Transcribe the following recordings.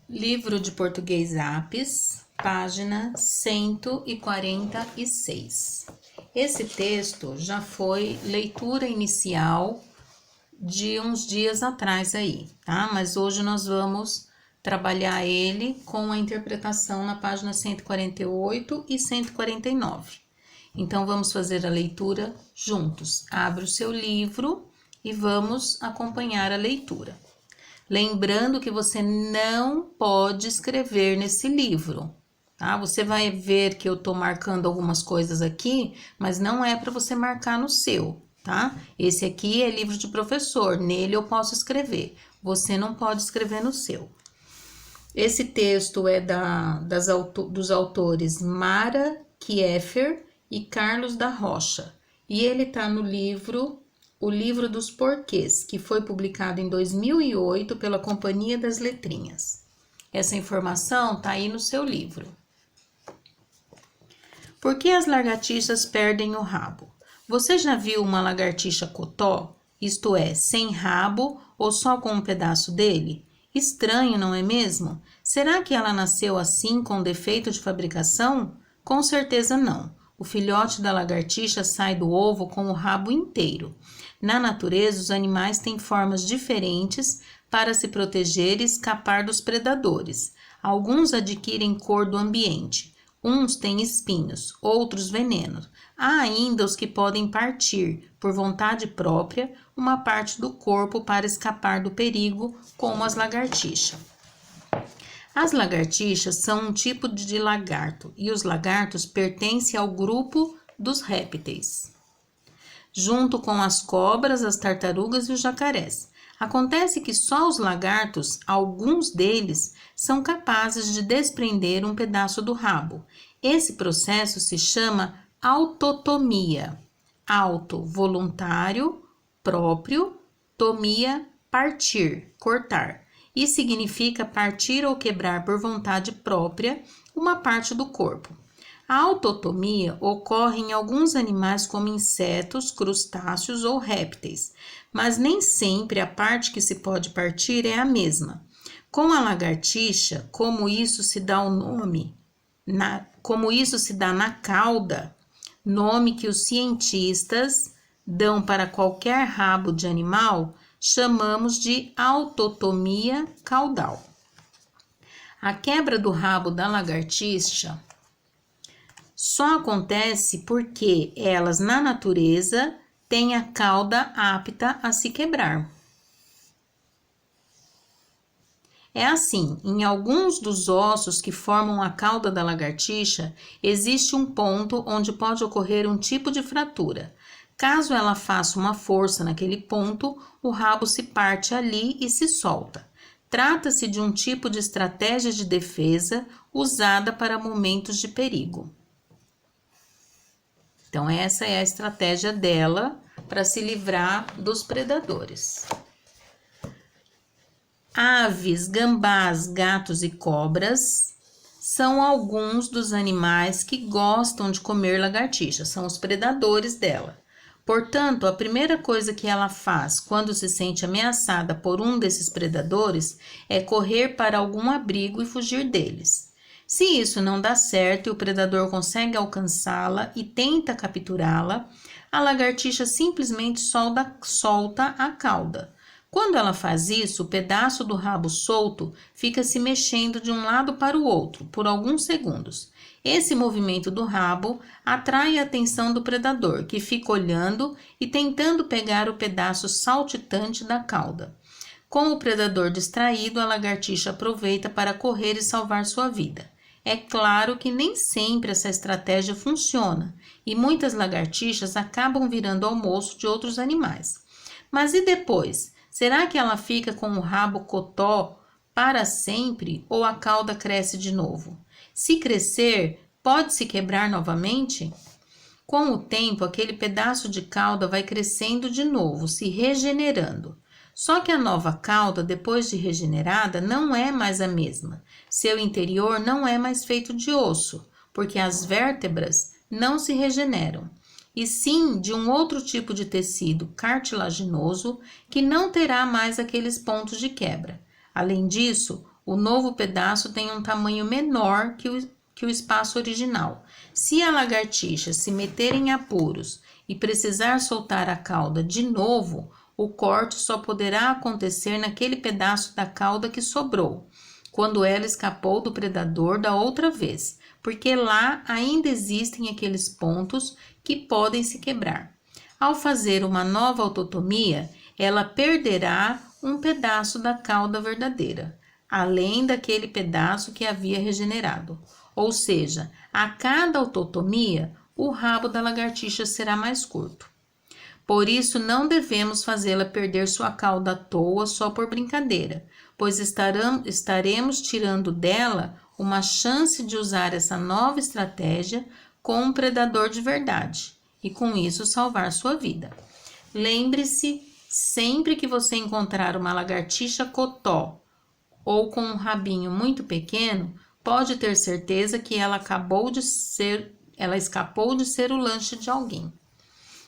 Livro de Português Apes, página 146. Esse texto já foi leitura inicial de uns dias atrás aí, tá? Mas hoje nós vamos trabalhar ele com a interpretação na página 148 e 149. Então, vamos fazer a leitura juntos. Abre o seu livro e vamos acompanhar a leitura. Lembrando que você não pode escrever nesse livro, tá? Você vai ver que eu tô marcando algumas coisas aqui, mas não é para você marcar no seu, tá? Esse aqui é livro de professor, nele eu posso escrever. Você não pode escrever no seu. Esse texto é dos autores Mara Kieffer e Carlos da Rocha, e ele tá no livro O Livro dos Porquês, que foi publicado em 2008 pela Companhia das Letrinhas. Essa informação tá aí no seu livro. Por que as lagartixas perdem o rabo? Você já viu uma lagartixa cotó, isto é, sem rabo ou só com um pedaço dele? Estranho, não é mesmo? Será que ela nasceu assim com defeito de fabricação? Com certeza não. O filhote da lagartixa sai do ovo com o rabo inteiro. Na natureza, os animais têm formas diferentes para se proteger e escapar dos predadores. Alguns adquirem cor do ambiente. Uns têm espinhos, outros veneno. Há ainda os que podem partir, por vontade própria, uma parte do corpo para escapar do perigo, como as lagartixas. As lagartixas são um tipo de lagarto, e os lagartos pertencem ao grupo dos répteis, junto com as cobras, as tartarugas e os jacarés. Acontece que só os lagartos, alguns deles, são capazes de desprender um pedaço do rabo. Esse processo se chama autotomia. Auto, voluntário, próprio, tomia, partir, cortar. E significa partir ou quebrar por vontade própria uma parte do corpo. A autotomia ocorre em alguns animais como insetos, crustáceos ou répteis, mas nem sempre a parte que se pode partir é a mesma. Com a lagartixa, como isso se dá na cauda, nome que os cientistas dão para qualquer rabo de animal, chamamos de autotomia caudal. A quebra do rabo da lagartixa só acontece porque elas, na natureza, têm a cauda apta a se quebrar. É assim, em alguns dos ossos que formam a cauda da lagartixa, existe um ponto onde pode ocorrer um tipo de fratura. Caso ela faça uma força naquele ponto, o rabo se parte ali e se solta. Trata-se de um tipo de estratégia de defesa usada para momentos de perigo. Então, essa é a estratégia dela para se livrar dos predadores. Aves, gambás, gatos e cobras são alguns dos animais que gostam de comer lagartixa, são os predadores dela. Portanto, a primeira coisa que ela faz quando se sente ameaçada por um desses predadores é correr para algum abrigo e fugir deles. Se isso não dá certo e o predador consegue alcançá-la e tenta capturá-la, a lagartixa simplesmente solta a cauda. Quando ela faz isso, o pedaço do rabo solto fica se mexendo de um lado para o outro por alguns segundos. Esse movimento do rabo atrai a atenção do predador, que fica olhando e tentando pegar o pedaço saltitante da cauda. Com o predador distraído, a lagartixa aproveita para correr e salvar sua vida. É claro que nem sempre essa estratégia funciona e muitas lagartixas acabam virando almoço de outros animais. Mas e depois? Será que ela fica com o rabo cotó para sempre ou a cauda cresce de novo? Se crescer, pode se quebrar novamente? Com o tempo, aquele pedaço de cauda vai crescendo de novo, se regenerando. Só que a nova cauda, depois de regenerada, não é mais a mesma. Seu interior não é mais feito de osso, porque as vértebras não se regeneram, e sim de um outro tipo de tecido cartilaginoso que não terá mais aqueles pontos de quebra. Além disso, O novo pedaço tem um tamanho menor que o espaço original. Se a lagartixa se meter em apuros e precisar soltar a cauda de novo, o corte só poderá acontecer naquele pedaço da cauda que sobrou, quando ela escapou do predador da outra vez, porque lá ainda existem aqueles pontos que podem se quebrar. Ao fazer uma nova autotomia, ela perderá um pedaço da cauda verdadeira, além daquele pedaço que havia regenerado. Ou seja, a cada autotomia, o rabo da lagartixa será mais curto. Por isso, não devemos fazê-la perder sua cauda à toa só por brincadeira, pois estaremos tirando dela uma chance de usar essa nova estratégia com um predador de verdade e, com isso, salvar sua vida. Lembre-se, sempre que você encontrar uma lagartixa cotó ou com um rabinho muito pequeno, pode ter certeza que ela escapou de ser o lanche de alguém.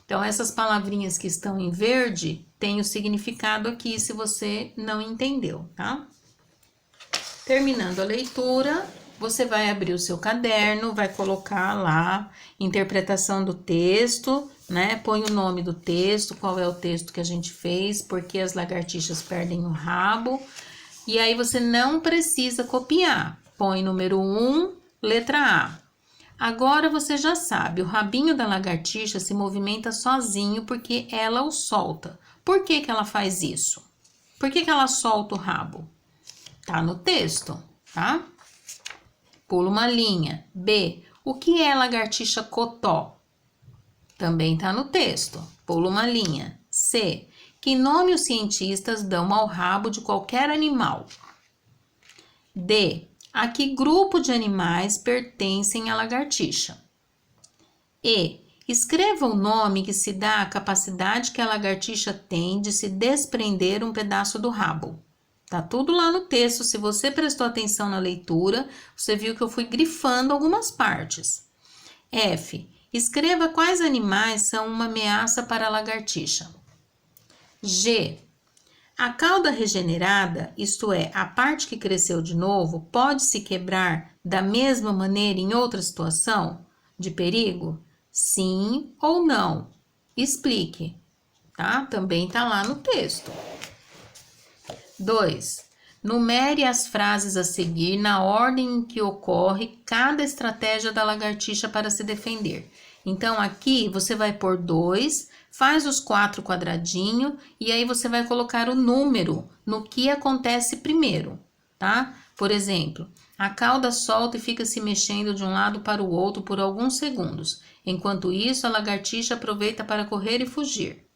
Então, essas palavrinhas que estão em verde têm o significado aqui, se você não entendeu, tá? Terminando a leitura, você vai abrir o seu caderno, vai colocar lá interpretação do texto, né? Põe o nome do texto, qual é o texto que a gente fez, por que as lagartixas perdem o rabo. E aí você não precisa copiar. Põe número 1, letra A. Agora você já sabe, o rabinho da lagartixa se movimenta sozinho porque ela o solta. Por que que ela faz isso? Por que que ela solta o rabo? Tá no texto, tá? Pula uma linha. B. O que é lagartixa cotó? Também tá no texto. Pula uma linha. C. Que nome os cientistas dão ao rabo de qualquer animal? D. A que grupo de animais pertencem a lagartixa? E. Escreva o nome que se dá à capacidade que a lagartixa tem de se desprender um pedaço do rabo. Tá tudo lá no texto. Se você prestou atenção na leitura, você viu que eu fui grifando algumas partes. F. Escreva quais animais são uma ameaça para a lagartixa. G. A cauda regenerada, isto é, a parte que cresceu de novo, pode se quebrar da mesma maneira em outra situação de perigo? Sim ou não? Explique, tá? Também tá lá no texto. 2. Numere as frases a seguir na ordem em que ocorre cada estratégia da lagartixa para se defender. Então, aqui você vai pôr 2, faz os 4 quadradinhos e aí você vai colocar o número no que acontece primeiro, tá? Por exemplo, a cauda solta e fica se mexendo de um lado para o outro por alguns segundos. Enquanto isso, a lagartixa aproveita para correr e fugir.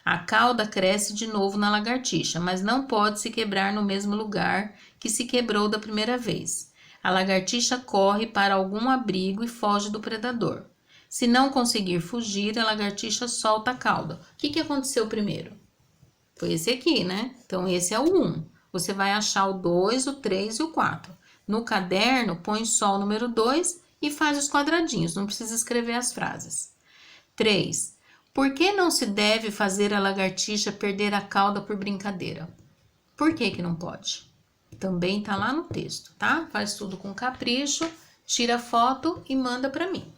A cauda cresce de novo na lagartixa, mas não pode se quebrar no mesmo lugar que se quebrou da primeira vez. A lagartixa corre para algum abrigo e foge do predador. Se não conseguir fugir, a lagartixa solta a cauda. O que aconteceu primeiro? Foi esse aqui, né? Então, esse é o 1. Você vai achar o 2, o 3 e o 4. No caderno, põe só o número 2 e faz os quadradinhos. Não precisa escrever as frases. 3. Por que não se deve fazer a lagartixa perder a cauda por brincadeira? Por que que não pode? Também tá lá no texto, tá? Faz tudo com capricho, tira foto e manda para mim.